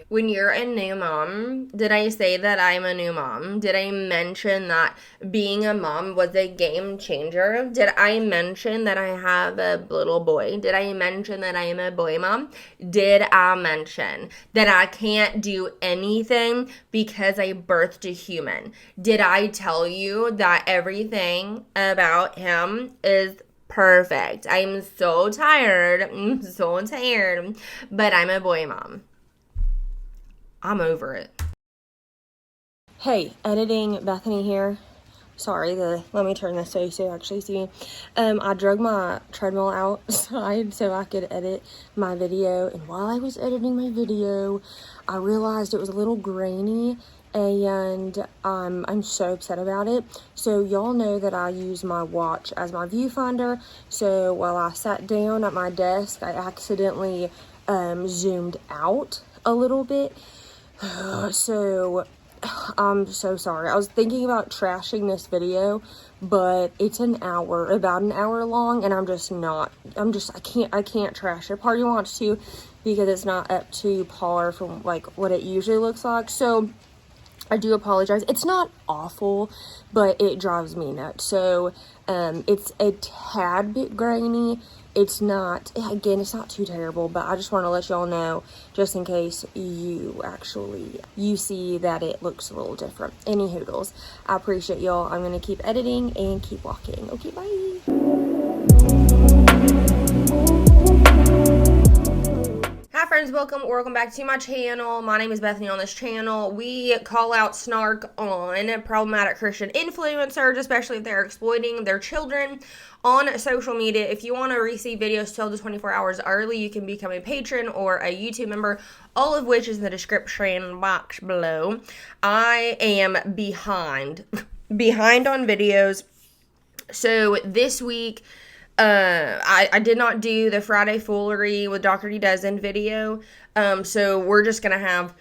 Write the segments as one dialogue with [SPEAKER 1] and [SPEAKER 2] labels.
[SPEAKER 1] when you're a new mom, did I say that I'm a new mom? Did I mention that being a mom was a game changer? Did I mention that I have a little boy? Did I mention that I am a boy mom? Did I mention that I can't do anything because I birthed a human? Did I tell you that everything about him is perfect? I'm so tired. But I'm a boy mom. I'm over it. Hey, editing Bethany here. Sorry, let me turn this so you actually see. I drug my treadmill outside so I could edit my video, and while I was editing my video, I realized it was a little grainy, and I'm so upset about it. So y'all know that I use my watch as my viewfinder, so while I sat down at my desk, I accidentally zoomed out a little bit. So I'm so sorry. I was thinking about trashing this video, but it's about an hour long, and I can't trash it. Party wants to, because it's not up to par from like what it usually looks like. So I do apologize. It's not awful, but it drives me nuts. So it's a tad bit grainy. It's not too terrible, but I just want to let y'all know, just in case you see that it looks a little different. Any hoodles. I appreciate y'all. I'm going to keep editing and keep walking. Okay, bye. Hi friends, welcome back to my channel. My name is Bethany. On this channel, we call out snark on problematic Christian influencers, especially if they're exploiting their children on social media. If you want to receive videos 12 to 24 hours early, you can become a patron or a YouTube member, all of which is in the description box below. I am behind on videos. So this week, I did not do the Friday Foolery with Dr. D Dozen video, so we're just gonna have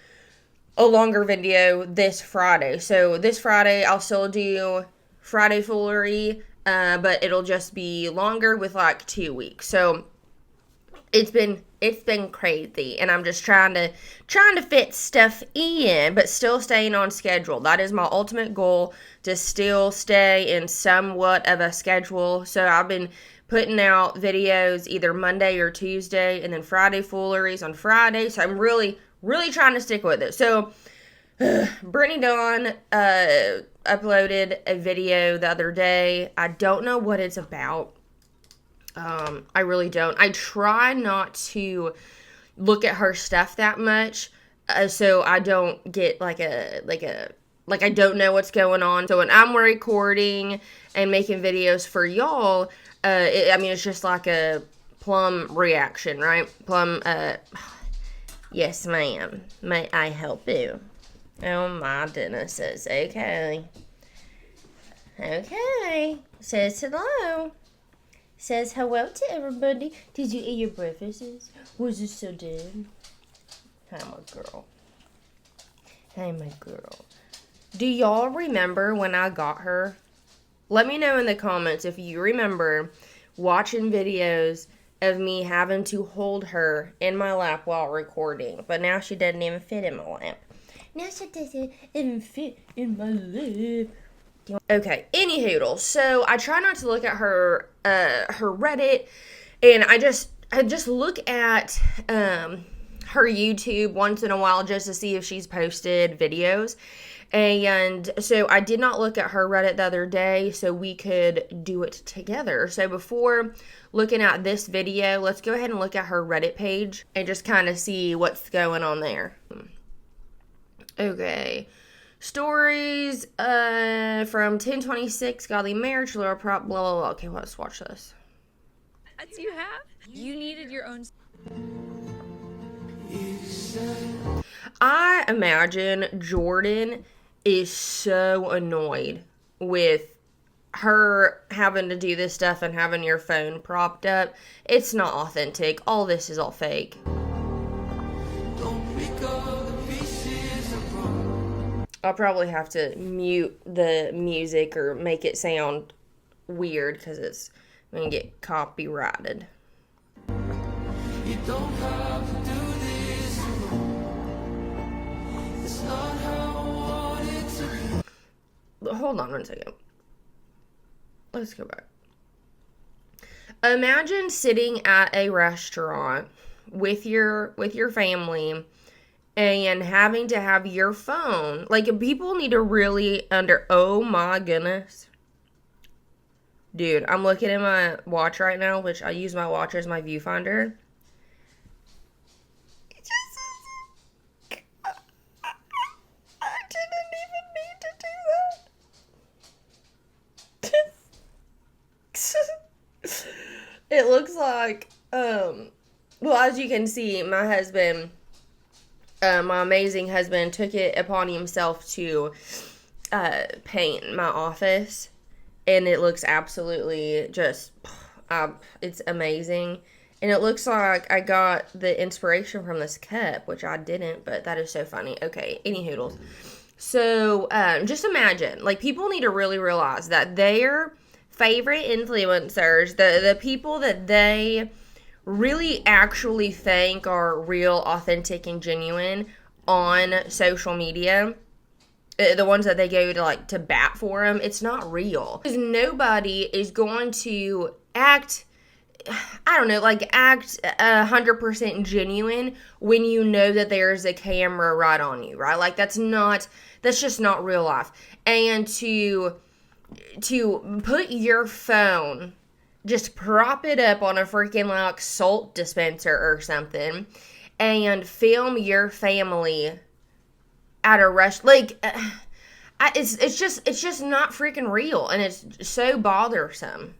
[SPEAKER 1] a longer video this Friday. So this Friday I'll still do Friday Foolery, but it'll just be longer with like 2 weeks. So it's been crazy, and I'm just trying to fit stuff in, but still staying on schedule. That is my ultimate goal, to still stay in somewhat of a schedule. So I've been putting out videos either Monday or Tuesday, and then Friday Fooleries on Friday. So I'm really trying to stick with it. So BDawn uploaded a video the other day. I don't know what it's about. I really don't. I try not to look at her stuff that much, so I don't get like I don't know what's going on. So when I'm recording and making videos for y'all, it's just like a Plum reaction, right? Plum, yes ma'am, may I help you? Oh my goodness, says okay, says hello. Says hello to everybody. Did you eat your breakfasts? Was it so good? Hi, my girl. Do y'all remember when I got her? Let me know in the comments if you remember watching videos of me having to hold her in my lap while recording. But now she doesn't even fit in my lap. Now she doesn't even fit in my lap. Okay, anywho, so I try not to look at her Reddit, and I just look at her YouTube once in a while just to see if she's posted videos. And so I did not look at her Reddit the other day so we could do it together. So before looking at this video, let's go ahead and look at her Reddit page and just kind of see what's going on there. Okay. Stories from 1026, godly marriage, Laura Prop, blah, blah, blah. Okay, let's watch this.
[SPEAKER 2] As you have? You needed your own...
[SPEAKER 1] I imagine Jordan is so annoyed with her having to do this stuff and having your phone propped up. It's not authentic. All this is all fake. I'll probably have to mute the music or make it sound weird because it's going to get copyrighted. You don't have to do this alone. hold on 1 second. Let's go back. Imagine sitting at a restaurant with your family and having to have your phone. Like, people need to really oh my goodness. Dude, I'm looking at my watch right now, which I use my watch as my viewfinder. It just says, I didn't even need to do that. It looks like, well, as you can see, my husband, my amazing husband, took it upon himself to paint my office. And it looks absolutely just, it's amazing. And it looks like I got the inspiration from this cup, which I didn't, but that is so funny. Okay, any hoodles. So, just imagine, like, people need to really realize that their favorite influencers, the people that they really actually think are real, authentic, and genuine on social media, the ones that they go to, like, to bat for them, it's not real. Because nobody is going to act, I don't know, like, act 100% genuine when you know that there's a camera right on you, right? Like, that's just not real life. And to put your phone, just prop it up on a freaking, like, salt dispenser or something, and film your family at a like, it's just not freaking real, and it's so bothersome.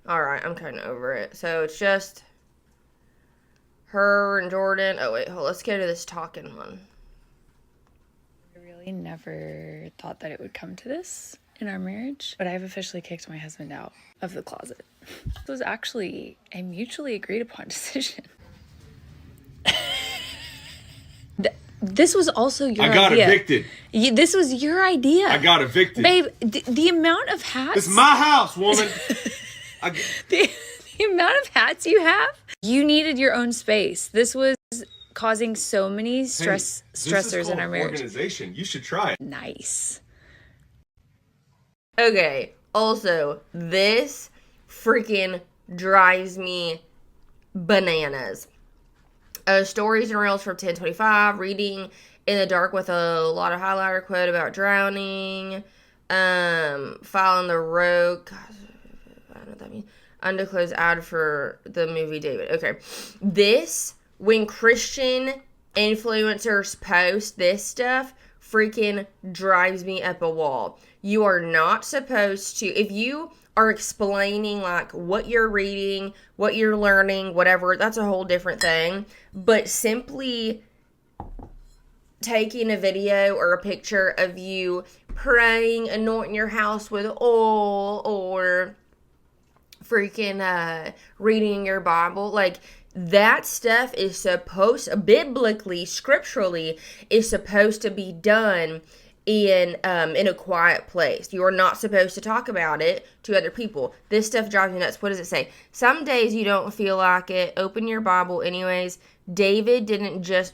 [SPEAKER 1] Alright, I'm kind of over it. So it's just her and Jordan. Oh, wait, let's go to this talking one.
[SPEAKER 2] I really never thought that it would come to this in our marriage, but I've officially kicked my husband out of the closet. This was actually a mutually agreed upon decision. This was also your idea.
[SPEAKER 3] I got evicted.
[SPEAKER 2] This was your idea.
[SPEAKER 3] I got evicted.
[SPEAKER 2] Babe, the amount of hats...
[SPEAKER 3] It's my house, woman.
[SPEAKER 2] The amount of hats you have, you needed your own space. This was causing so many stressors in our marriage.
[SPEAKER 3] Organization. You should try it.
[SPEAKER 2] Nice.
[SPEAKER 1] Okay, also, this freaking drives me bananas. Stories and Reels from 1025, reading in the dark with a lot of highlighter quote about drowning, following the road, God, I don't know what that means, undisclosed ad for the movie David. Okay, this, when Christian influencers post this stuff, freaking drives me up a wall. You are not supposed to, if you are explaining, like, what you're reading, what you're learning, whatever, that's a whole different thing. But simply taking a video or a picture of you praying, anointing your house with oil, or freaking reading your Bible, like, that stuff is supposed, biblically, scripturally, is supposed to be done in a quiet place. You are not supposed to talk about it to other people. This stuff drives me nuts. What does it say? Some days you don't feel like it. Open your Bible anyways. David didn't just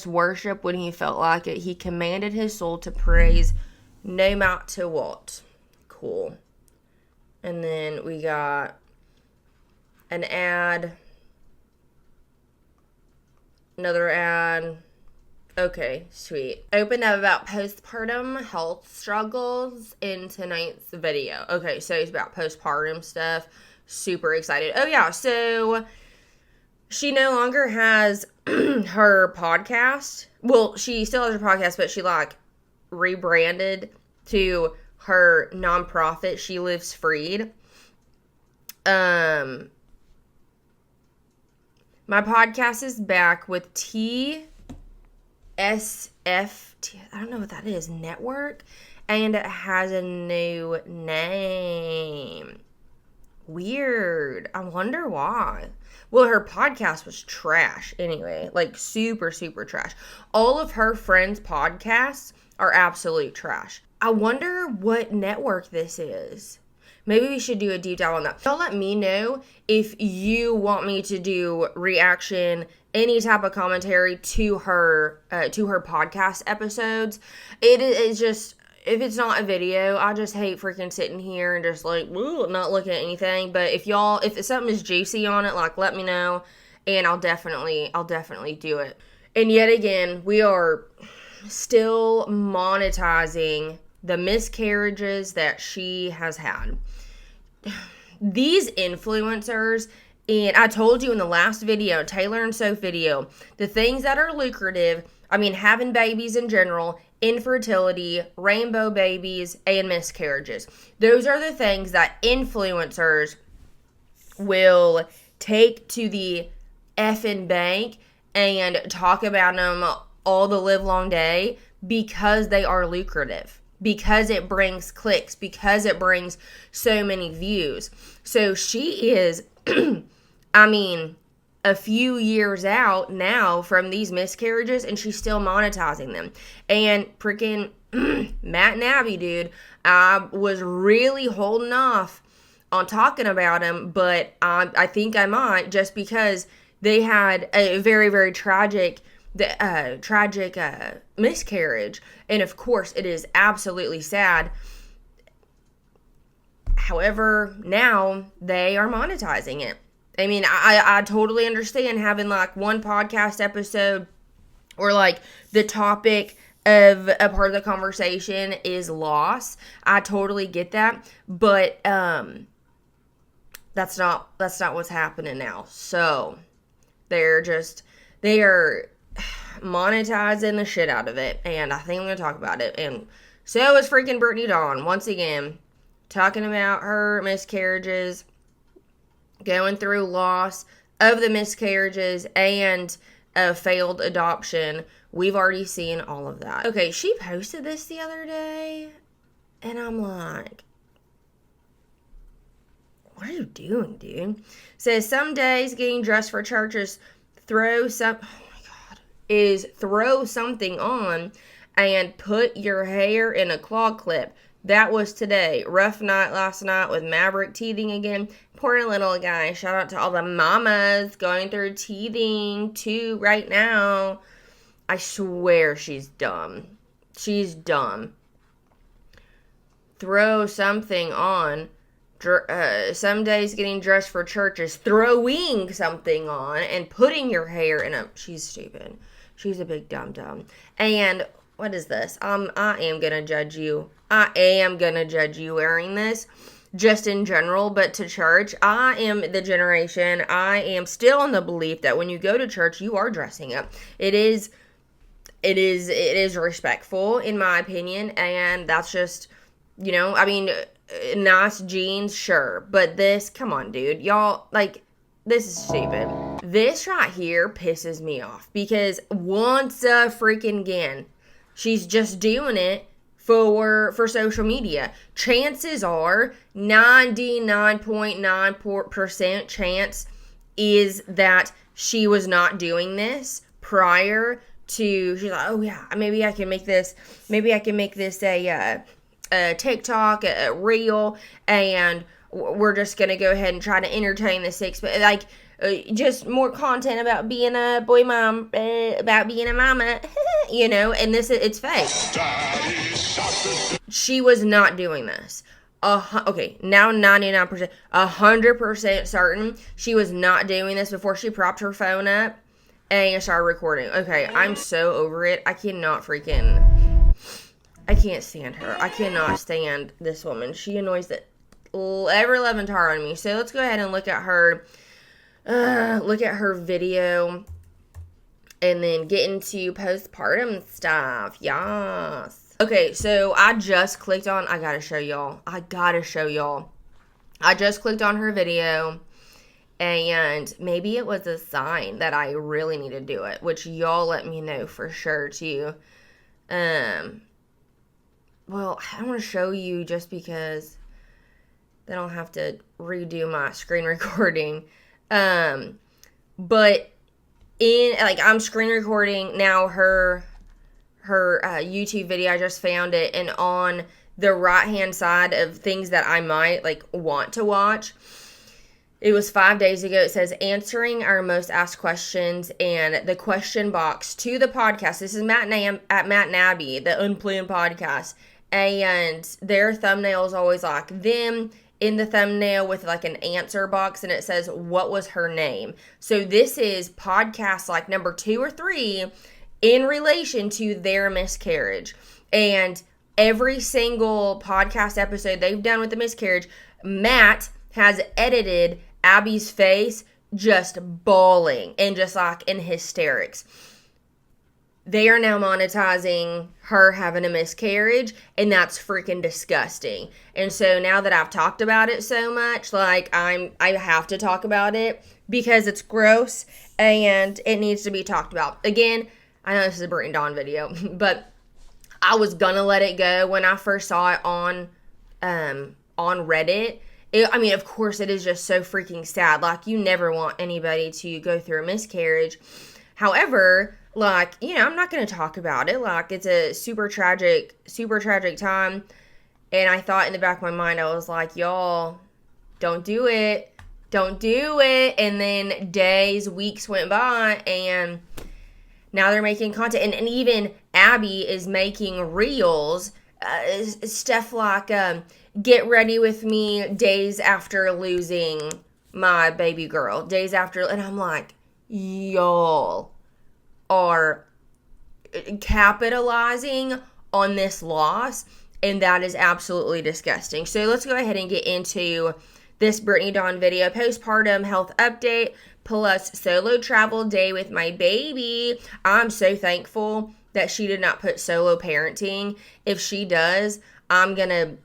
[SPEAKER 1] worship when he felt like it. He commanded his soul to praise, no matter what. Cool. And then we got an ad. Another ad. Okay, sweet. Opened up about postpartum health struggles in tonight's video. Okay, so it's about postpartum stuff. Super excited. Oh yeah, so she no longer has her podcast. Well, she still has her podcast, but she, like, rebranded to her nonprofit, She Lives Freed. My podcast is back with SFT, I don't know what that is, network, and it has a new name. Weird. I wonder why. Well, her podcast was trash anyway, like, super, super trash. All of her friends' podcasts are absolute trash. I wonder what network this is. Maybe we should do a deep dive on that. Y'all let me know if you want me to do reaction, any type of commentary to her podcast episodes. It is just, if it's not a video, I just hate freaking sitting here and just like, not looking at anything. But if something is juicy on it, like, let me know, and I'll definitely do it. And yet again, we are still monetizing the miscarriages that she has had. These influencers, and I told you in the last video, Taylor and Soph video, the things that are lucrative, I mean, having babies in general, infertility, rainbow babies, and miscarriages. Those are the things that influencers will take to the effing bank and talk about them all the live long day because they are lucrative, because it brings clicks, because it brings so many views. So she is, I mean, a few years out now from these miscarriages, and she's still monetizing them. And freaking Matt and Abby, dude, I was really holding off on talking about him, but I think I might, just because they had a very, very tragic miscarriage. And of course, it is absolutely sad. However, now they are monetizing it. I mean, I totally understand having like one podcast episode or like the topic of a part of the conversation is loss. I totally get that. But that's not what's happening now. So they are monetizing the shit out of it, and I think I'm gonna talk about it. And so is freaking BDawn, once again, talking about her miscarriages, going through loss of the miscarriages and a failed adoption. We've already seen all of that. Okay, she posted this the other day, and I'm like, what are you doing, dude? Says some days getting dressed for church is throw something on and put your hair in a claw clip. That was today. Rough night last night with Maverick teething again. Poor little guy. Shout out to all the mamas going through teething too right now. I swear she's dumb. She's dumb. Throw something on. Some days getting dressed for church is throwing something on and putting your hair in a... She's stupid. She's a big dum-dum. And what is this? I am going to judge you. I am going to judge you wearing this, just in general, but to church. I am the generation. I am still in the belief that when you go to church, you are dressing up. It is respectful, in my opinion, and that's just, you know, I mean, nice jeans, sure, but this, come on, dude. Y'all, like, this is stupid. This right here pisses me off because once freaking again, she's just doing it for social media. Chances are 99.9% chance is that she was not doing this prior to. She's like, oh yeah, maybe I can make this a TikTok, a reel, and we're just gonna go ahead and try to entertain the six, but like just more content about being a boy mom, about being a mama, you know. And it's fake. She was not doing this. Okay, now 99%, 100% certain she was not doing this before she propped her phone up and started recording. Okay, I'm so over it. I can't stand her. I cannot stand this woman. She annoys the ever-loving tar on me. So let's go ahead and look at her video and then get into postpartum stuff. Yes. Okay, so I just clicked on, I gotta show y'all. I just clicked on her video, and maybe it was a sign that I really need to do it, which y'all let me know for sure too. Well, I want to show you just because then I'll have to redo my screen recording. But I'm screen recording now her her YouTube video. I just found it, and on the right-hand side of things that I might like want to watch, it was 5 days ago. It says answering our most asked questions, and the question box to the podcast. This is Matt and Abby, the Unplanned Podcast, and their thumbnail is always like them in the thumbnail with like an answer box, and it says what was her name. So this is podcast like number 2 or 3 in relation to their miscarriage, and every single podcast episode they've done with the miscarriage, Matt has edited Abby's face just bawling and just like in hysterics. They are now monetizing her having a miscarriage, and that's freaking disgusting. And so now that I've talked about it so much, like I have to talk about it because it's gross and it needs to be talked about. Again, I know this is a BDawn video, but I was gonna let it go when I first saw it on Reddit. I mean, of course, it is just so freaking sad. Like, you never want anybody to go through a miscarriage. However, like, you know, I'm not going to talk about it. Like, it's a super tragic time. And I thought in the back of my mind, I was like, y'all, don't do it. Don't do it. And then days, weeks went by, and now they're making content. And even Abby is making reels, stuff like, get ready with me days after losing my baby girl. Days after, and I'm like, y'all are capitalizing on this loss, and that is absolutely disgusting. So let's go ahead and get into this BDawn video. Postpartum health update plus solo travel day with my baby. I'm so thankful that she did not put solo parenting. If she does, I'm gonna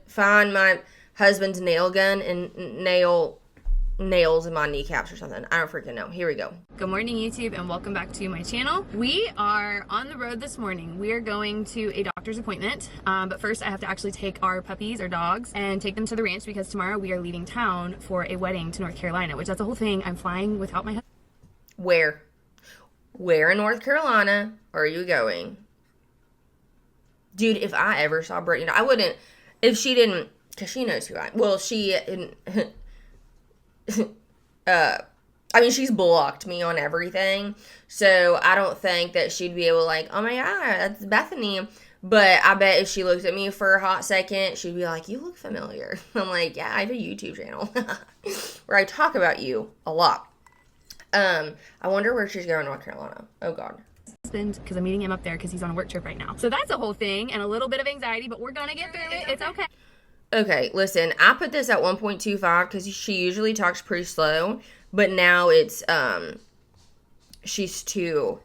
[SPEAKER 1] find my husband's nail gun and nails in my kneecaps or something. I don't freaking know. Here we go.
[SPEAKER 4] Good morning, YouTube, and welcome back to my channel. We are on the road this morning. We are going to a doctor's appointment, but first I have to actually take our puppies or dogs and take them to the ranch because tomorrow we are leaving town for a wedding to North Carolina, which that's a whole thing. I'm flying without my husband.
[SPEAKER 1] Where in North Carolina are you going? Dude, if I ever saw Brittany, I wouldn't, if she didn't, because she knows who I am. Well, she, I mean, she's blocked me on everything, so I don't think that she'd be able to like, oh my god, that's Bethany. But I bet if she looked at me for a hot second, she'd be like, you look familiar. I'm like, yeah, I have a YouTube channel where I talk about you a lot. I wonder where she's going, North Carolina. Oh god.
[SPEAKER 4] Because I'm meeting him up there because he's on a work trip right now. So that's a whole thing and a little bit of anxiety, but we're gonna get through it. It's okay.
[SPEAKER 1] Okay, listen, I put this at 1.25 because she usually talks pretty slow, but now it's, she's too,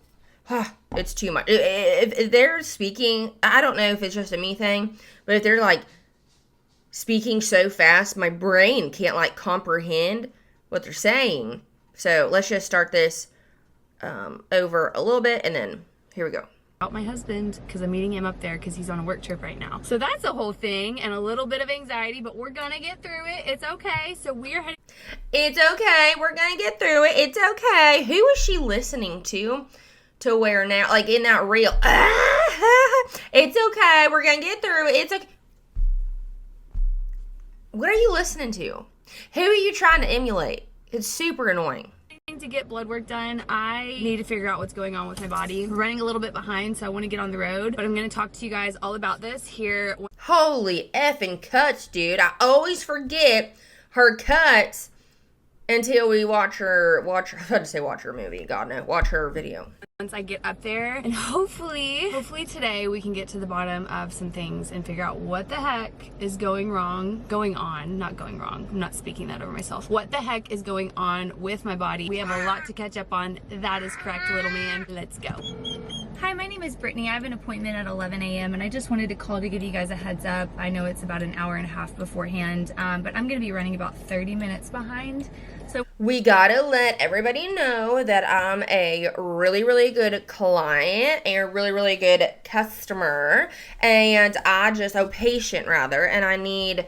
[SPEAKER 1] it's too much. If they're speaking, I don't know if it's just a me thing, but if they're, like, speaking so fast, my brain can't, like, comprehend what they're saying. So let's just start this over a little bit, and then here we go.
[SPEAKER 4] About my husband because I'm meeting him up there because he's on a work trip right now. So that's a whole thing and a little bit of anxiety, but we're gonna get through it. It's okay. So we're heading.
[SPEAKER 1] It's okay. We're gonna get through it. It's okay. Who is she listening to where now? Like in that reel. It's okay. We're gonna get through it. It's okay. What are you listening to? Who are you trying to emulate? It's super annoying.
[SPEAKER 4] To get blood work done. I need to figure out what's going on with my body. We're running a little bit behind, so I want to get on the road, but I'm going to talk to you guys all about this here.
[SPEAKER 1] Holy effing cuts, dude. I always forget her cuts until we watch her I was about to say watch her movie. God no, watch her video.
[SPEAKER 4] Once I get up there, and hopefully today we can get to the bottom of some things and figure out what the heck is going on. I'm not speaking that over myself. What the heck is going on with my body? We have a lot to catch up on. That is correct, little man. Let's go.
[SPEAKER 5] Hi, my name is Brittany. I have an appointment at 11 a.m. and I just wanted to call to give you guys a heads up. I know it's about an hour and a half beforehand, but I'm going to be running about 30 minutes behind. So
[SPEAKER 1] we gotta let everybody know that I'm a really, really good client and a really, really good customer, and patient rather, and I need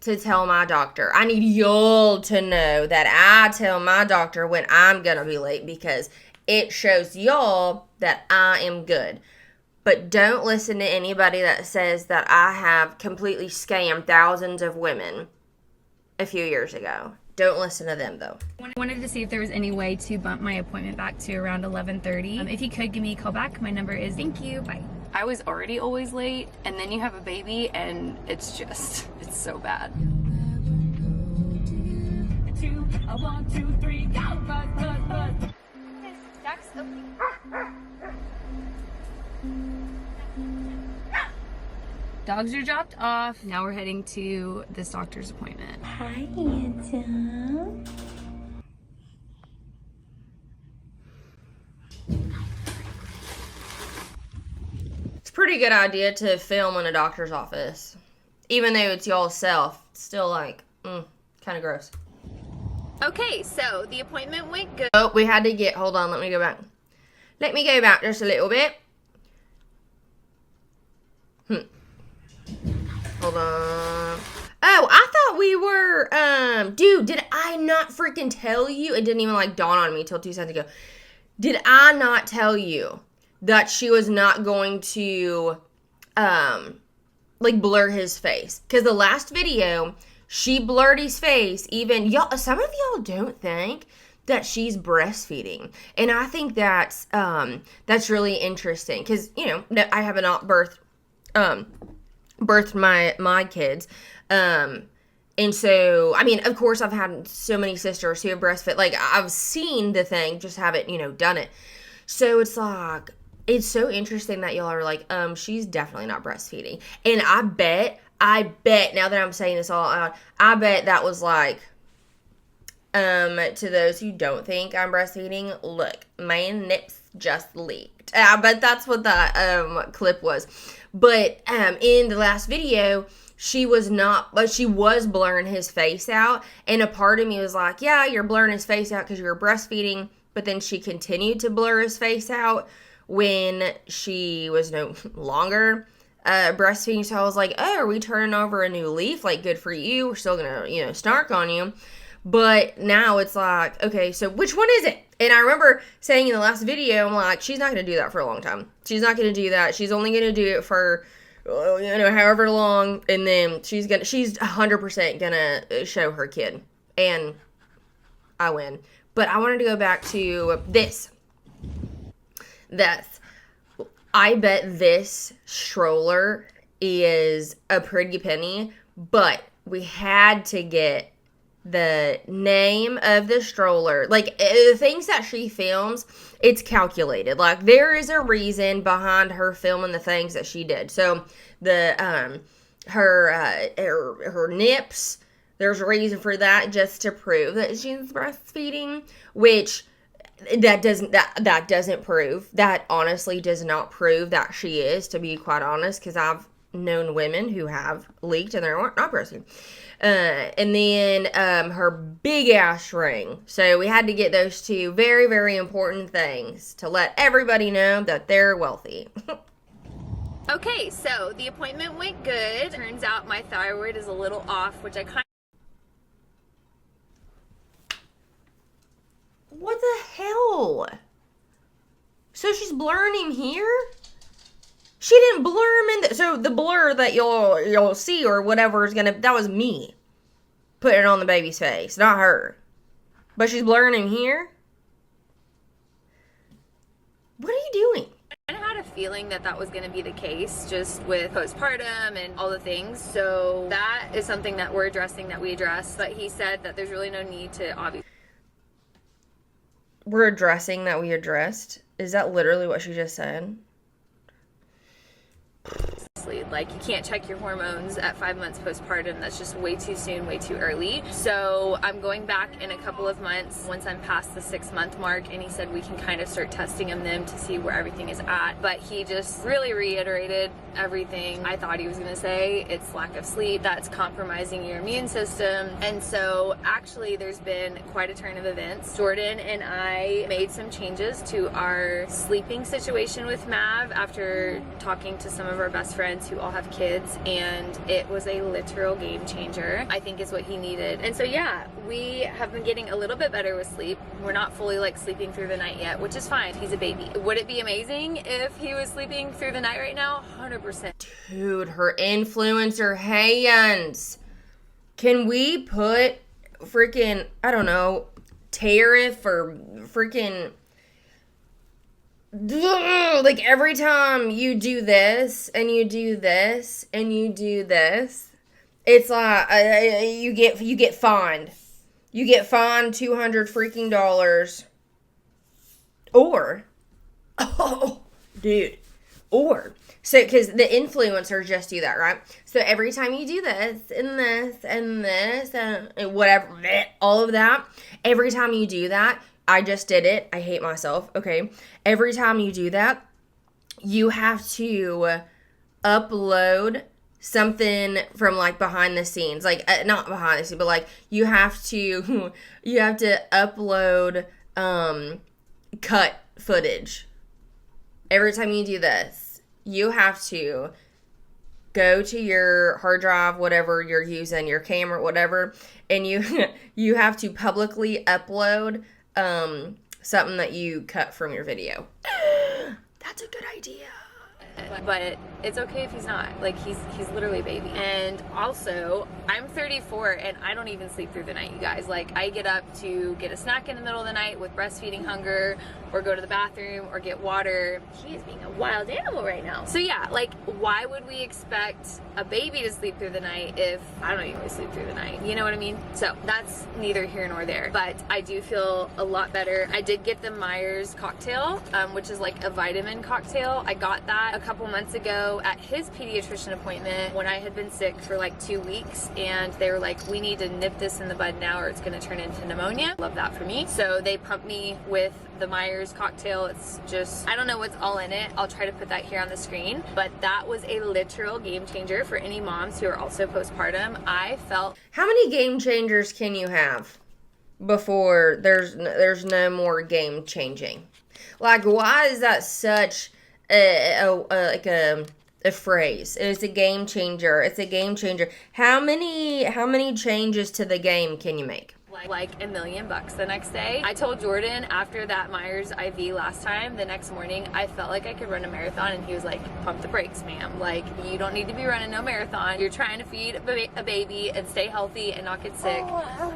[SPEAKER 1] to tell my doctor. I need y'all to know that I tell my doctor when I'm gonna be late, because it shows y'all that I am good. But don't listen to anybody that says that I have completely scammed thousands of women a few years ago. Don't listen to them, though.
[SPEAKER 5] I wanted to see if there was any way to bump my appointment back to around 11:30. If you could, give me a call back. My number is, thank you, bye.
[SPEAKER 2] I was already always late, and then you have a baby, and it's so bad.
[SPEAKER 6] 1, 2, 3, go! Buzz, buzz, buzz.
[SPEAKER 5] Jack's opening. Dogs are dropped off. Now we're heading to this doctor's appointment.
[SPEAKER 6] Hi, handsome.
[SPEAKER 1] It's a pretty good idea to film in a doctor's office. Even though it's y'all's self, it's still like, kind of gross.
[SPEAKER 5] Okay, so the appointment went good.
[SPEAKER 1] Oh, we had to get, hold on, let me go back. Let me go back just a little bit. Hold on. Oh, I thought we were, dude, did I not freaking tell you? It didn't even, like, dawn on me till 2 seconds ago. Did I not tell you that she was not going to, like, blur his face? Because the last video, she blurred his face. Even, y'all, some of y'all don't think that she's breastfeeding. And I think that's really interesting. Because, you know, I have not birthed my kids. And so, I mean, of course, I've had so many sisters who have breastfed. Like, I've seen the thing, just haven't, you know, done it. So it's like, it's so interesting that y'all are like, she's definitely not breastfeeding. And I bet, now that I'm saying this all out, I bet that was like, to those who don't think I'm breastfeeding, look, my nips just leaked. I bet that's what that, clip was. But, in the last video, she was not, but she was blurring his face out. And a part of me was like, yeah, you're blurring his face out because you're breastfeeding. But then she continued to blur his face out when she was no longer breastfeeding. So I was like, oh, are we turning over a new leaf? Like, good for you. We're still going to, you know, snark on you. But now it's like, okay, so which one is it? And I remember saying in the last video, I'm like, she's not going to do that for a long time. She's not going to do that. She's only going to do it for, you know, however long. And then she's 100% going to show her kid. And I win. But I wanted to go back to this. I bet this stroller is a pretty penny. But we had to get the name of the stroller. Like, the things that she films, it's calculated. Like, there is a reason behind her filming the things that she did. So the her nips, there's a reason for that, just to prove that she's breastfeeding, which that doesn't prove, that honestly does not prove that she is, to be quite honest, because I've known women who have leaked and they're not breastfeeding. And then her big ass ring. So we had to get those two very, very important things to let everybody know that they're wealthy.
[SPEAKER 5] Okay, so the appointment went good. Turns out my thyroid is a little off, which I kind
[SPEAKER 1] What the hell? So she's blurring him here? She didn't blur him in so the blur that you'll see or whatever is gonna, that was me putting it on the baby's face, not her. But she's blurring him here? What are you doing?
[SPEAKER 5] of had a feeling that that was going to be the case, just with postpartum and all the things. So that is something that we're addressing, that we address. But he said that there's really no need to obviously.
[SPEAKER 1] We're addressing that we addressed? Is that literally what she just said?
[SPEAKER 5] Like, you can't check your hormones at 5 months postpartum. That's just way too soon, way too early. So I'm going back in a couple of months once I'm past the 6-month mark, and he said we can kind of start testing them to see where everything is at. But he just really reiterated everything I thought he was going to say. It's lack of sleep that's compromising your immune system. And so actually there's been quite a turn of events. Jordan and I made some changes to our sleeping situation with Mav after talking to some of our best friends friends who all have kids, and it was a literal game changer, I think is what he needed. And so yeah, we have been getting a little bit better with sleep. We're not fully like sleeping through the night yet, which is fine. He's a baby. Would it be amazing if he was sleeping through the night right now? 100%.
[SPEAKER 1] Dude, her influencer hands. Can we put freaking, I don't know, tariff or freaking, like every time you do this and you do this and you do this, it's like you get fined. You get fined $200 freaking dollars. Or, oh, dude, or, so, because the influencers just do that, right? So every time you do this, and this, and this, and whatever, all of that, every time you do that, I just did it, I hate myself, okay? Every time you do that, you have to upload something from like behind the scenes, like not behind the scenes, but like you have to upload cut footage. Every time you do this, you have to go to your hard drive, whatever you're using, your camera, whatever, and you have to publicly upload something that you cut from your video. That's a good idea.
[SPEAKER 5] But it's okay if he's not. Like, he's literally a baby. And also, I'm 34 and I don't even sleep through the night, you guys. Like, I get up to get a snack in the middle of the night with breastfeeding hunger, or go to the bathroom, or get water. He is being a wild animal right now. So yeah, like, why would we expect a baby to sleep through the night if I don't even sleep through the night? You know what I mean? So that's neither here nor there. But I do feel a lot better. I did get the Myers cocktail, which is like a vitamin cocktail. I got that a couple months ago at his pediatrician appointment when I had been sick for like 2 weeks, and they were like, we need to nip this in the bud now or it's gonna turn into pneumonia. Love that for me. So they pumped me with the Myers cocktail. It's just, I don't know what's all in it. I'll try to put that here on the screen, but that was a literal game changer for any moms who are also postpartum. I felt...
[SPEAKER 1] How many game changers can you have before there's no more game changing? Like, why is that such a phrase? It's a game changer. It's a game changer. How many changes to the game can you make?
[SPEAKER 5] Like $1 million the next day. I told Jordan after that Myers IV last time, the next morning, I felt like I could run a marathon, and he was like, pump the brakes, ma'am. Like, you don't need to be running no marathon. You're trying to feed a baby and stay healthy and not get sick.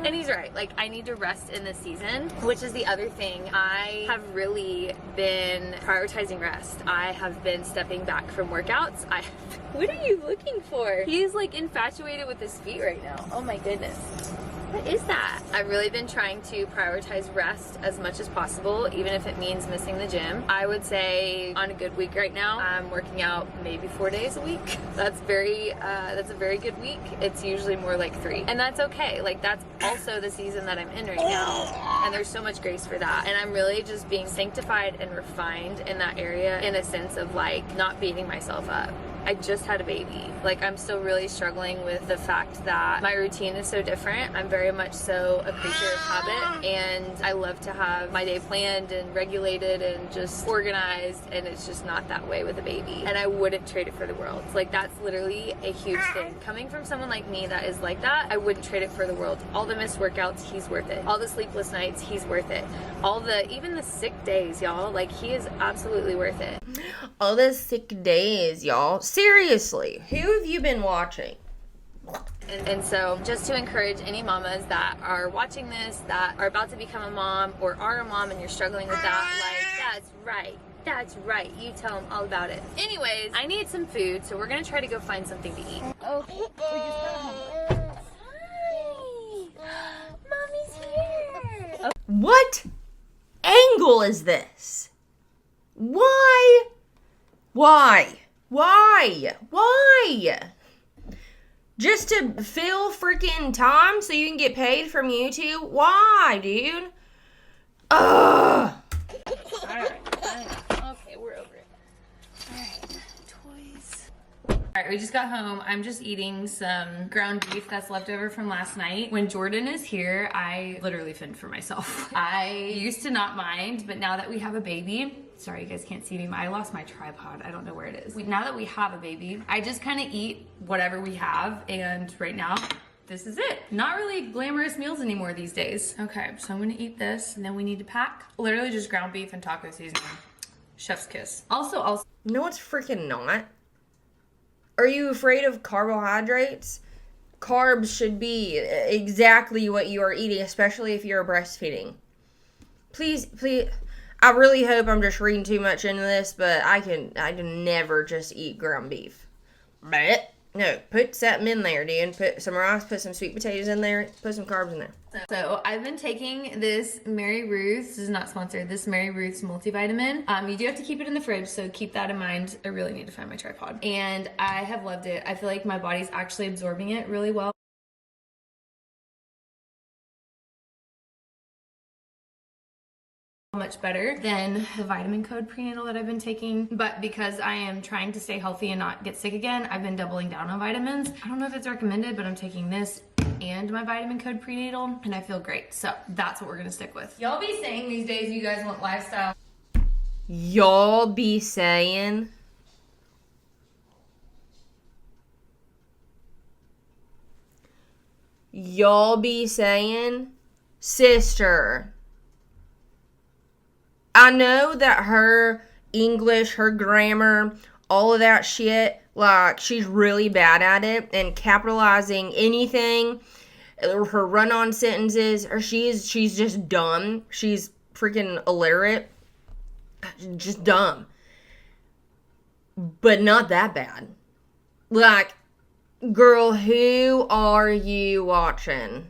[SPEAKER 5] And he's right. Like, I need to rest in this season, which is the other thing. I have really been prioritizing rest. I have been stepping back from workouts. What are you looking for? He's like infatuated with his feet right now. Oh my goodness. What is that? I've really been trying to prioritize rest as much as possible, even if it means missing the gym. I would say on a good week right now, I'm working out maybe 4 days a week. That's a very good week. It's usually more like 3. And that's okay. Like, that's also the season that I'm in right now. And there's so much grace for that. And I'm really just being sanctified and refined in that area, in a sense of like not beating myself up. I just had a baby. Like, I'm still really struggling with the fact that my routine is so different. I'm very much so a creature of habit, and I love to have my day planned and regulated and just organized, and it's just not that way with a baby. And I wouldn't trade it for the world. Like, that's literally a huge thing. Coming from someone like me that is like that, I wouldn't trade it for the world. All the missed workouts, he's worth it. All the sleepless nights, he's worth it. Even the sick days, y'all, like, he is absolutely worth it.
[SPEAKER 1] All the sick days, y'all. Seriously, who have you been watching?
[SPEAKER 5] And so, just to encourage any mamas that are watching this, that are about to become a mom, or are a mom and you're struggling with that, like, that's right, you tell them all about it. Anyways, I need some food, so we're gonna try to go find something to eat. Okay, we just got home. Hi! Mommy's here! Okay.
[SPEAKER 1] What angle is this? Why? Just to fill freaking time so you can get paid from YouTube? Why, dude? Ugh.
[SPEAKER 5] Alright, okay, we're over it. Alright, toys. Alright, we just got home. I'm just eating some ground beef that's left over from last night. When Jordan is here, I literally fend for myself. I used to not mind, but now that we have a baby,
[SPEAKER 4] Sorry, you guys can't see me. I lost my tripod. I don't know where it is. Now that we have a baby, I just kind of eat whatever we have. And right now, this is it. Not really glamorous meals anymore these days. Okay, so I'm gonna eat this, and then we need to pack. Literally just ground beef and taco seasoning. Chef's kiss. Also.
[SPEAKER 1] No, it's freaking not. Are you afraid of carbohydrates? Carbs should be exactly what you are eating, especially if you're breastfeeding. Please, I really hope I'm just reading too much into this, but I can never just eat ground beef. But no, put something in there, dude. Put some rice, put some sweet potatoes in there, put some carbs in there.
[SPEAKER 4] So I've been taking this Mary Ruth's, this is not sponsored, this Mary Ruth's multivitamin. You do have to keep it in the fridge, so keep that in mind. I really need to find my tripod. And I have loved it. I feel like my body's actually absorbing it really well. Much better than the vitamin code prenatal that I've been taking, but because I am trying to stay healthy and not get sick again, I've been doubling down on vitamins. I don't know if it's recommended, but I'm taking this and my vitamin code prenatal, and I feel great. So that's what we're gonna stick with. Y'all be saying these days you guys want lifestyle.
[SPEAKER 1] Y'all be saying. Y'all be saying, sister. I know that her English, her grammar, all of that shit, like, she's really bad at it, and capitalizing anything, her run-on sentences, or she's just dumb. She's freaking illiterate. Just dumb. But not that bad. Like, girl, who are you watching?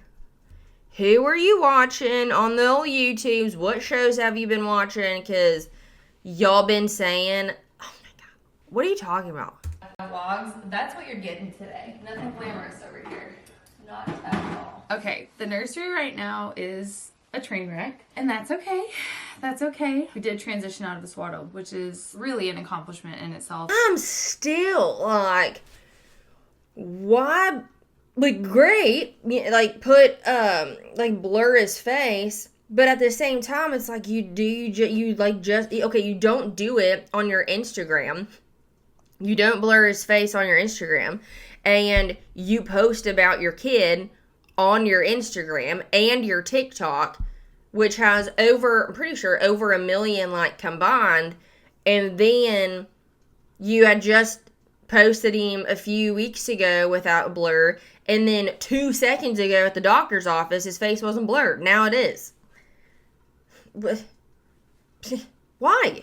[SPEAKER 1] Who are you watching on the old YouTubes? What shows have you been watching? Because y'all been saying, oh my God, what are you talking about?
[SPEAKER 4] Vlogs, that's what you're getting today. Nothing glamorous over here. Not at all. Okay, the nursery right now is a train wreck, and that's okay. That's okay. We did transition out of the swaddle, which is really an accomplishment in itself.
[SPEAKER 1] I'm still like, why? Like, great, like, put, like, blur his face, but at the same time, it's like, you don't do it on your Instagram. You don't blur his face on your Instagram, and you post about your kid on your Instagram and your TikTok, which has I'm pretty sure over 1 million, like, combined, and then you had just posted him a few weeks ago without blur, and then 2 seconds ago at the doctor's office, his face wasn't blurred. Now it is. Why?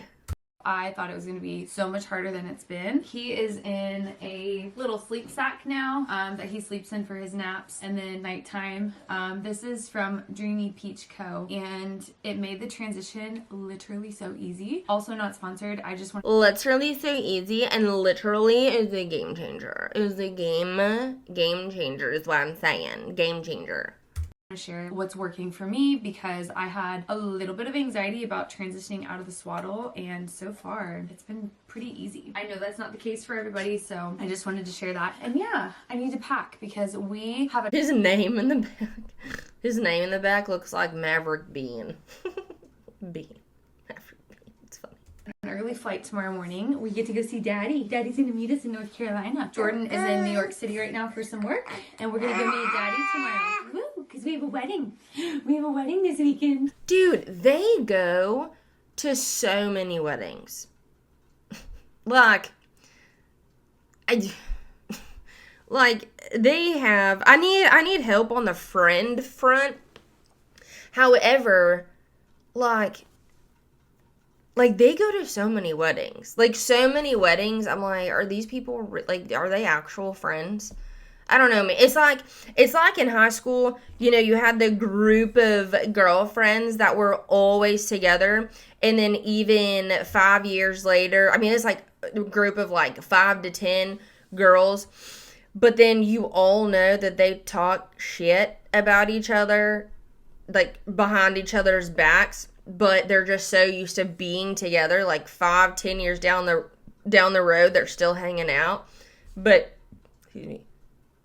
[SPEAKER 4] I thought it was going to be so much harder than it's been. He is in a little sleep sack now that he sleeps in for his naps and then nighttime. This is from Dreamy Peach Co. and it made the transition literally so easy. Also not sponsored. I just want
[SPEAKER 1] literally so easy, and literally is a game changer. It was a game changer is what I'm saying. Game changer.
[SPEAKER 4] to share what's working for me because I had a little bit of anxiety about transitioning out of the swaddle, and so far it's been pretty easy. I know that's not the case for everybody, so I just wanted to share that. And yeah, I need to pack because we have
[SPEAKER 1] his name in the back. His name in the back looks like Maverick Bean. Bean. Maverick Bean. It's funny.
[SPEAKER 4] an early flight tomorrow morning. We get to go see Daddy. Daddy's gonna meet us in North Carolina. Jordan is in New York City right now for some work, and we're gonna go meet Daddy tomorrow. Woo! Because we have a wedding. We have a wedding this weekend.
[SPEAKER 1] Dude, they go to so many weddings. Like, they have. I need help on the friend front. However, like they go to so many weddings. Like, so many weddings. I'm like, are these people, like, are they actual friends? I don't know. It's like in high school, you know, you had the group of girlfriends that were always together. And then even 5 years later, I mean, it's like a group of like 5 to 10 girls. But then you all know that they talk shit about each other, like behind each other's backs. But they're just so used to being together, like 5-10 years down the road, they're still hanging out. But, excuse me,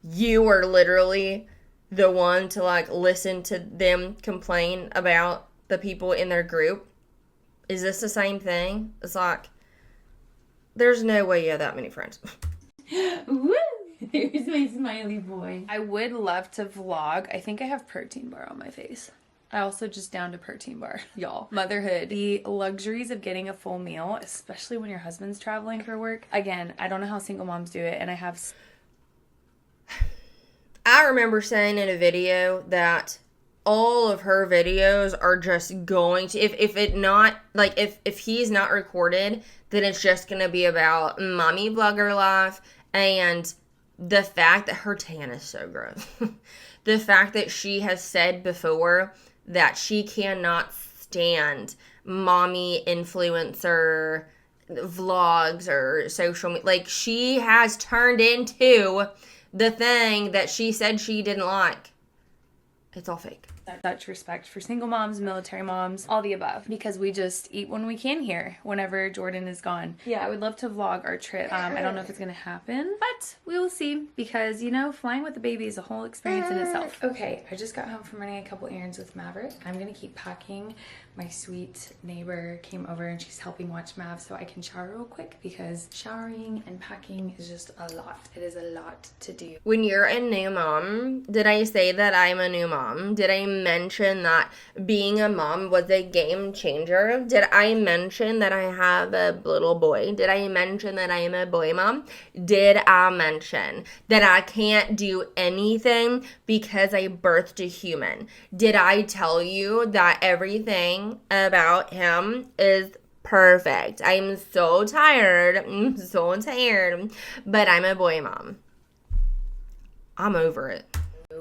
[SPEAKER 1] you are literally the one to, like, listen to them complain about the people in their group. Is this the same thing? It's like, there's no way you have that many friends.
[SPEAKER 4] Woo! There's my smiley boy. I would love to vlog. I think I have protein bar on my face. I also just downed a protein bar, y'all. Motherhood. The luxuries of getting a full meal, especially when your husband's traveling for work. Again, I don't know how single moms do it, and
[SPEAKER 1] I remember saying in a video that all of her videos are just going to, if he's not recorded, then it's just going to be about mommy vlogger life and the fact that her tan is so gross. The fact that she has said before that she cannot stand mommy influencer vlogs or social media. Like, she has turned into the thing that she said she didn't like. It's all fake.
[SPEAKER 4] Such respect for single moms, military moms, all the above, because we just eat when we can here whenever Jordan is gone. Yeah, I would love to vlog our trip. I don't know if it's gonna happen, but we will see, because you know, flying with the baby is a whole experience in itself. Okay, I just got home from running a couple errands with Maverick. I'm gonna keep packing. My sweet neighbor came over and she's helping watch Mav so I can shower real quick, because showering and packing is just a lot. It is a lot to do.
[SPEAKER 1] When you're a new mom, did I say that I'm a new mom? Did I mention that being a mom was a game changer? Did I mention that I have a little boy? Did I mention that I am a boy mom? Did I mention that I can't do anything because I birthed a human? Did I tell you that everything about him is perfect? I'm so tired, but I'm a boy mom. I'm over it.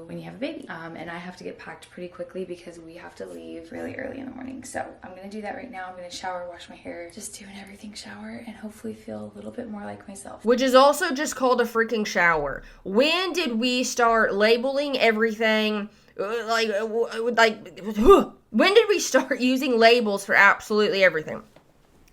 [SPEAKER 4] When you have a baby. And I have to get packed pretty quickly because we have to leave really early in the morning. So I'm gonna do that right now. I'm gonna shower, wash my hair, just do an everything shower, and hopefully feel a little bit more like myself.
[SPEAKER 1] Which is also just called a freaking shower. When did we start labeling everything? When did we start using labels for absolutely everything?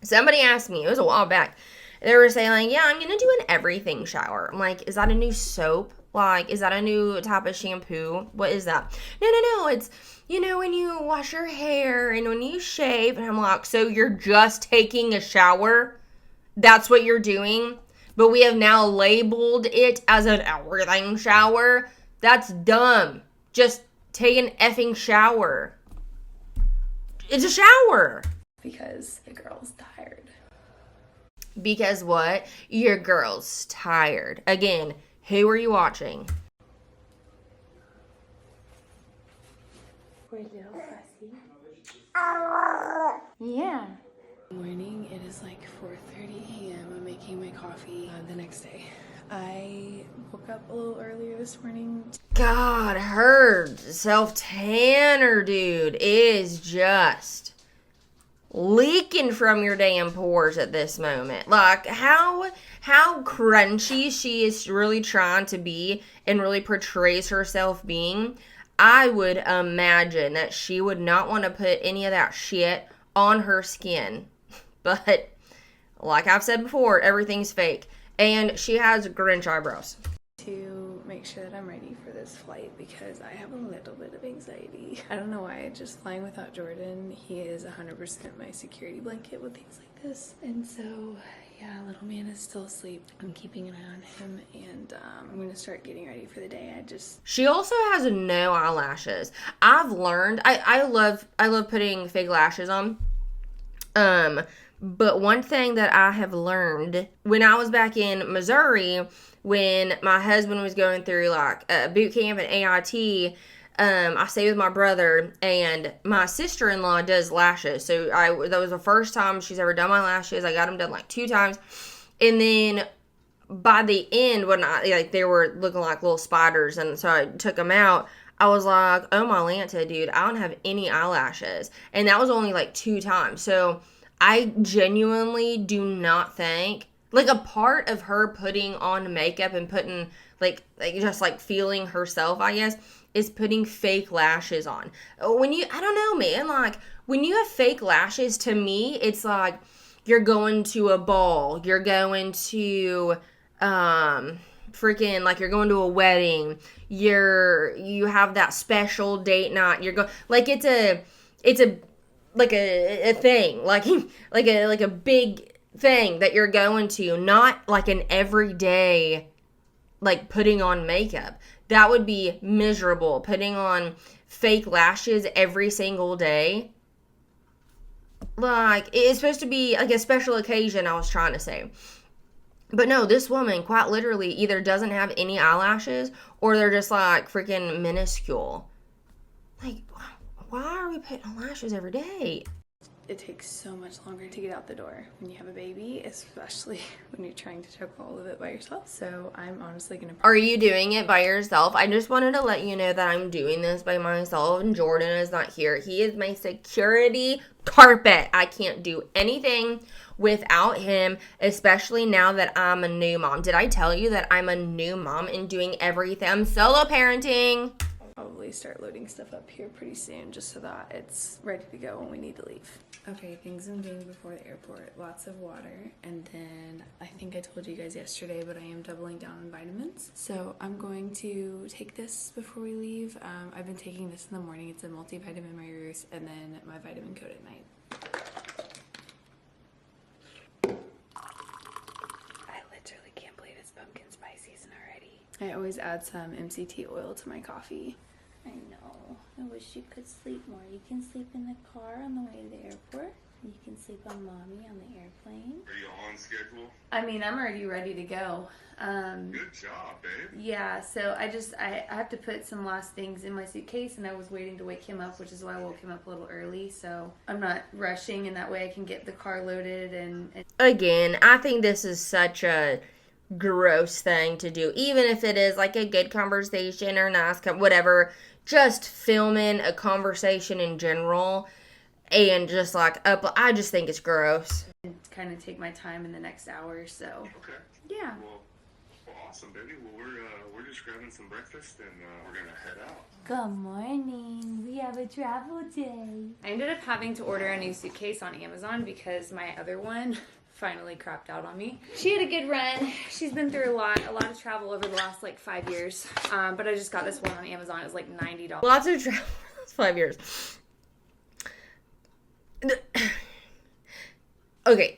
[SPEAKER 1] Somebody asked me, it was a while back, they were saying, like, yeah, I'm gonna do an everything shower. I'm like, is that a new soap? Like, is that a new type of shampoo? What is that? No, it's, you know, when you wash your hair and when you shave. And I'm like, so you're just taking a shower? That's what you're doing? But we have now labeled it as an everything shower? That's dumb. Just take an effing shower. It's a shower.
[SPEAKER 4] Because the girl's tired.
[SPEAKER 1] Because what? Your girl's tired. Again, who are you watching?
[SPEAKER 4] Poor little fussy. Yeah. Morning, it is like 4:30 a.m. I'm making my coffee the next day. I woke up a little earlier this morning.
[SPEAKER 1] God, her self-tanner, dude, is just leaking from your damn pores at this moment. Like, how crunchy she is really trying to be and really portrays herself being. I would imagine that she would not want to put any of that shit on her skin. But like I've said before, everything's fake. And she has Grinch eyebrows.
[SPEAKER 4] To make sure that I'm ready for this flight, because I have a little bit of anxiety. I don't know why, just flying without Jordan, he is 100% my security blanket with things like this. And so, yeah, little man is still asleep. I'm keeping an eye on him, and I'm gonna start getting ready for the day.
[SPEAKER 1] She also has no eyelashes. I've learned, I love putting fake lashes on. But one thing that I have learned, when I was back in Missouri, when my husband was going through like boot camp and AIT, I stayed with my brother, and my sister-in-law does lashes. So that was the first time she's ever done my lashes. I got them done like 2 times. And then by the end, when they were looking like little spiders, and so I took them out, I was like, oh my Lanta, dude, I don't have any eyelashes. And that was only like 2 times. So I genuinely do not think, like, a part of her putting on makeup and putting, like just like feeling herself, I guess, is putting fake lashes on. I don't know, man, like, when you have fake lashes, to me, it's like you're going to a ball, you're going to, freaking, like, you're going to a wedding, you have that special date night, like, it's a a thing, like a big thing that you're going to, not like an everyday, like putting on makeup. That would be miserable. Putting on fake lashes every single day. Like, it's supposed to be like a special occasion, I was trying to say. But no, this woman quite literally either doesn't have any eyelashes or they're just like freaking minuscule. Like, why are we putting on lashes every day?
[SPEAKER 2] It takes so much longer to get out the door when you have a baby, especially when you're trying to juggle all of it by yourself. So I'm honestly gonna...
[SPEAKER 1] Are you doing it by yourself? I just wanted to let you know that I'm doing this by myself and Jordan is not here. He is my security carpet. I can't do anything without him, especially now that I'm a new mom. Did I tell you that I'm a new mom and doing everything? I'm solo parenting.
[SPEAKER 2] Probably start loading stuff up here pretty soon just so that it's ready to go when we need to leave. Okay, things I'm doing before the airport. Lots of water, and then I think I told you guys yesterday, but I am doubling down on vitamins. So I'm going to take this before we leave. I've been taking this in the morning. It's a multivitamin Myros, and then my vitamin coat at night. I literally can't believe it's pumpkin spice season already. I always add some MCT oil to my coffee.
[SPEAKER 7] I know. I wish you could sleep more. You can sleep in the car on the way to the airport. You can sleep on mommy on the airplane.
[SPEAKER 3] Are you on schedule?
[SPEAKER 5] I mean, I'm already ready to go.
[SPEAKER 3] Good job, babe.
[SPEAKER 5] Yeah, so I have to put some last things in my suitcase, and I was waiting to wake him up, which is why I woke him up a little early. So I'm not rushing, and that way I can get the car loaded and
[SPEAKER 1] Again, I think this is such a gross thing to do, even if it is like a good conversation or nice, whatever. Just filming a conversation in general and just like I just think it's gross.
[SPEAKER 5] kind of take my time in the next hour or so.
[SPEAKER 3] Okay.
[SPEAKER 5] Yeah.
[SPEAKER 3] Well, awesome, baby. Well, we're just grabbing some breakfast and we're gonna head out.
[SPEAKER 7] Good morning. We have a travel day.
[SPEAKER 5] I ended up having to order a new suitcase on Amazon because my other one finally crapped out on me. She had a good run. She's been through a lot of travel over the last like 5 years. But I just got this one on Amazon. It was like $90.
[SPEAKER 1] Lots of travel. 5 years. Okay,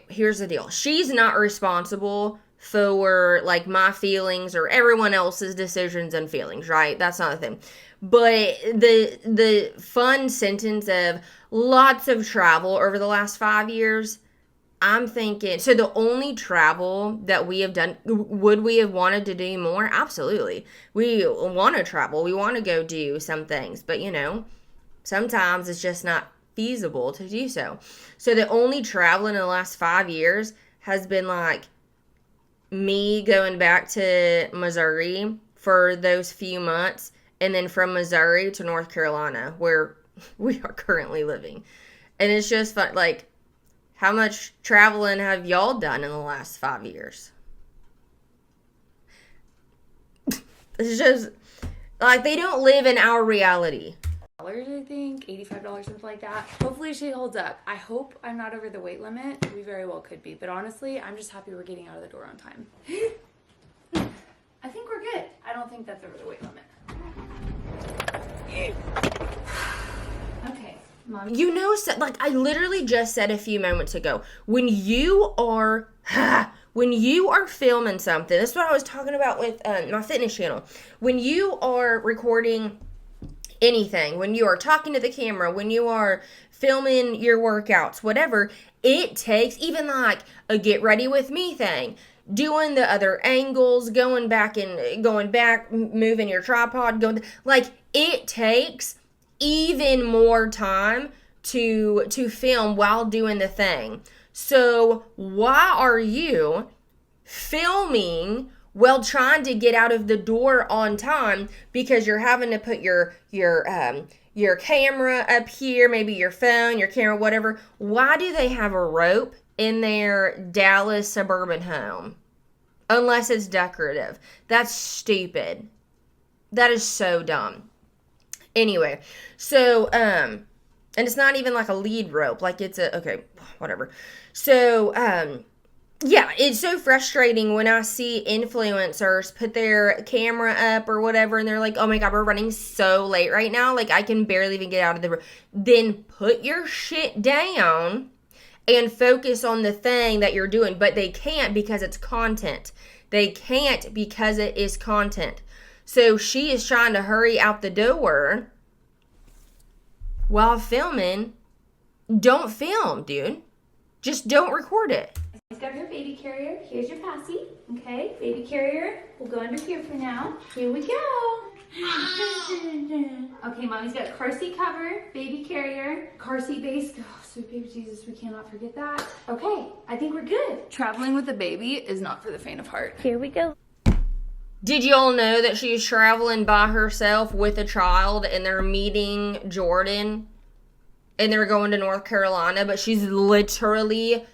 [SPEAKER 1] here's the deal. She's not responsible for like my feelings or everyone else's decisions and feelings, right? That's not a thing. But the fun sentence of lots of travel over the last 5 years, I'm thinking, so the only travel that we have done, would we have wanted to do more? Absolutely. We want to travel. We want to go do some things. But, sometimes it's just not feasible to do so. So the only travel in the last 5 years has been like me going back to Missouri for those few months, and then from Missouri to North Carolina, where we are currently living. And it's just fun, like, how much traveling have y'all done in the last 5 years? It's just, like, they don't live in our reality.
[SPEAKER 5] I think $85, something like that. Hopefully she holds up. I hope I'm not over the weight limit. We very well could be, but honestly, I'm just happy we're getting out of the door on time. I think we're good. I don't think that's over the weight limit. Okay, Mom.
[SPEAKER 1] Like I literally just said a few moments ago, when you are filming something, this is what I was talking about with my fitness channel. When you are recording anything, when you are talking to the camera, when you are filming your workouts, whatever, it takes, even like a get ready with me thing, doing the other angles, going back, moving your tripod, it takes even more time to film while doing the thing. So why are you filming while trying to get out of the door on time because you're having to put your camera up here, maybe your phone, your camera, whatever? Why do they have a rope in their Dallas suburban home? Unless it's decorative. That's stupid. That is so dumb. Anyway, so, and it's not even like a lead rope. Like it's okay, whatever. So, Yeah, it's so frustrating when I see influencers put their camera up or whatever and they're like, oh my God, we're running so late right now. Like, I can barely even get out of the room. Then put your shit down and focus on the thing that you're doing. But they can't because it's content. They can't because it is content. So she is trying to hurry out the door while filming. Don't film, dude. Just don't record it.
[SPEAKER 7] Grab your baby carrier. Here's your passy. Okay, baby carrier. We'll go under here for now. Here we go. Okay, mommy's got car seat cover, baby carrier, car seat base. Oh, sweet baby Jesus, we cannot forget that. Okay, I think we're good.
[SPEAKER 4] Traveling with a baby is not for the faint of heart.
[SPEAKER 7] Here we go.
[SPEAKER 1] Did y'all know that she's traveling by herself with a child and they're meeting Jordan and they're going to North Carolina, but she's literally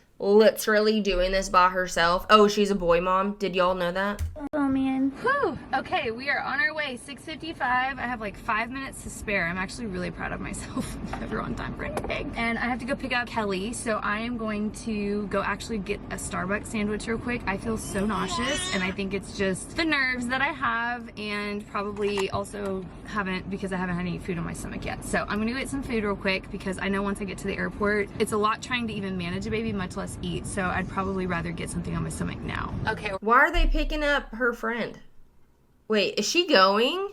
[SPEAKER 1] doing this by herself? Oh, she's a boy mom. Did y'all know that?
[SPEAKER 7] Oh man.
[SPEAKER 4] Whew. Okay, we are on our way. 6:55. I have like 5 minutes to spare. I'm actually really proud of myself. Never on time for anything. And I have to go pick up Kelly, so I am going to go actually get a Starbucks sandwich real quick. I feel so nauseous, and I think it's just the nerves that I have, and probably also because I haven't had any food on my stomach yet. So I'm gonna go get some food real quick because I know once I get to the airport, it's a lot trying to even manage a baby, much less eat. So I'd probably rather get something on my stomach now. Okay.
[SPEAKER 1] Why are they picking up her friend? Wait, is she going?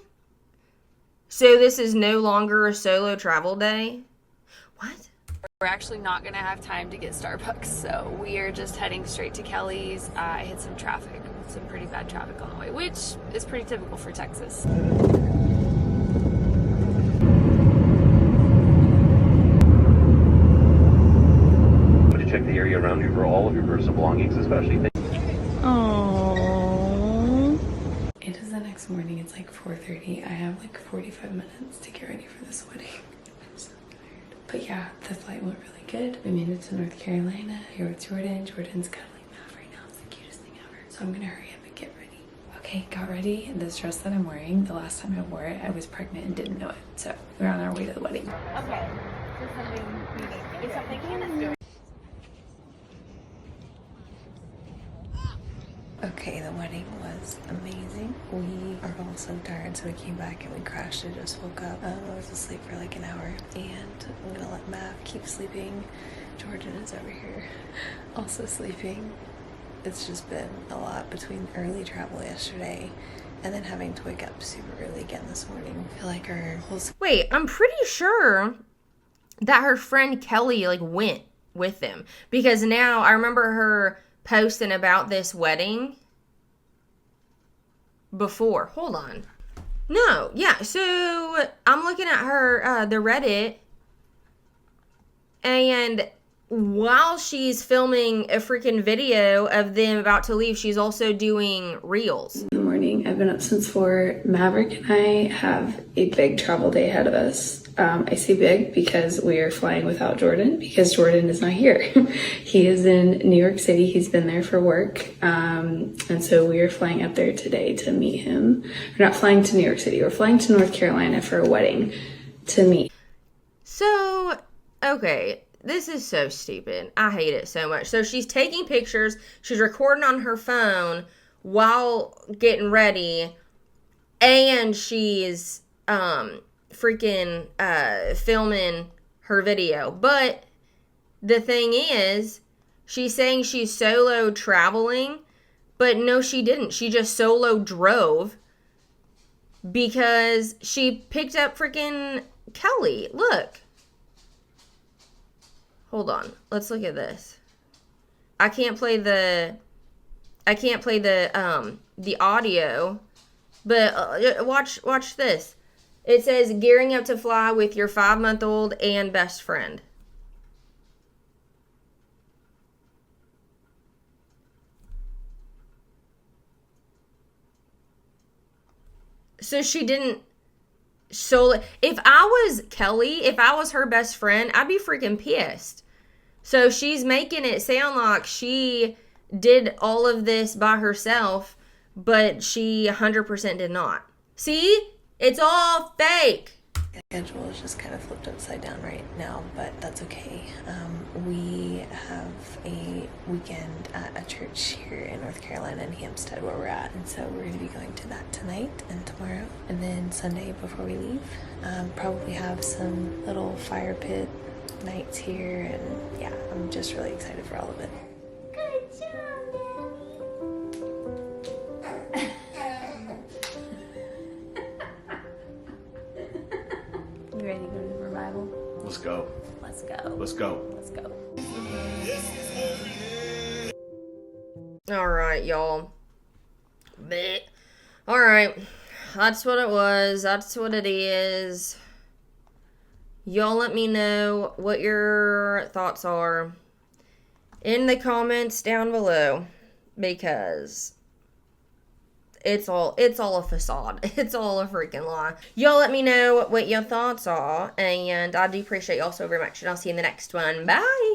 [SPEAKER 1] So this is no longer a solo travel day? What?
[SPEAKER 5] We're actually not gonna have time to get Starbucks, so we are just heading straight to Kelly's. I hit some traffic, some pretty bad traffic on the way, which is pretty typical for Texas.
[SPEAKER 8] Check the area around you for all of your personal belongings, especially things.
[SPEAKER 2] Aww. It is the next morning. It's like 4:30. I have like 45 minutes to get ready for this wedding. I'm so tired. But yeah, the flight went really good. We made it to North Carolina. Here with Jordan. Jordan's cuddling Mav right now. It's the cutest thing ever. So I'm gonna hurry up and get ready. Okay, got ready. This dress that I'm wearing, the last time I wore it, I was pregnant and didn't know it. So we're on our way to the wedding.
[SPEAKER 5] Okay, so something doing.
[SPEAKER 2] Okay, the wedding was amazing. We are all so tired, so we came back and we crashed and just woke up. I was asleep for like an hour, and I'm gonna let Mav keep sleeping. Jordan is over here also sleeping. It's just been a lot between early travel yesterday and then having to wake up super early again this morning. I feel like our whole...
[SPEAKER 1] Wait, I'm pretty sure that her friend Kelly like went with them, because now I remember her posting about this wedding before. Hold on. No, yeah, so I'm looking at her, the Reddit, and while she's filming a freaking video of them about to leave, she's also doing reels.
[SPEAKER 2] Good morning. I've been up since 4. Maverick and I have a big travel day ahead of us. I say big because we are flying without Jordan, because Jordan is not here. He is in New York City. He's been there for work. And so we are flying up there today to meet him. We're not flying to New York City. We're flying to North Carolina for a wedding to meet.
[SPEAKER 1] So, okay, this is so stupid. I hate it so much. So she's taking pictures. She's recording on her phone while getting ready. And she's, freaking filming her video. But the thing is, she's saying she's solo traveling, but no, she didn't. She just solo drove because she picked up freaking Kelly. Look. Hold on. Let's look at this. I can't play the audio, but watch this. It says, gearing up to fly with your 5-month-old and best friend. So she didn't solo. If I was Kelly, if I was her best friend, I'd be freaking pissed. So she's making it sound like she did all of this by herself, but she 100% did not. See? It's all fake.
[SPEAKER 9] Schedule is just kind of flipped upside down right now, but that's okay. We have a weekend at a church here in North Carolina in Hampstead where we're at, and so we're going to be going to that tonight and tomorrow, and then Sunday before we leave. Probably have some little fire pit nights here, and yeah, I'm just really excited for all of it.
[SPEAKER 7] Good job, Daddy. You ready to go to the revival?
[SPEAKER 3] Let's go.
[SPEAKER 7] Let's go.
[SPEAKER 3] Let's go.
[SPEAKER 7] Let's go.
[SPEAKER 1] All right, y'all. Bleh. All right. That's what it was. That's what it is. Y'all let me know what your thoughts are in the comments down below, because it's all a facade. It's all a freaking lie. Y'all let me know what your thoughts are, and I do appreciate y'all so very much, and I'll see you in the next one. Bye!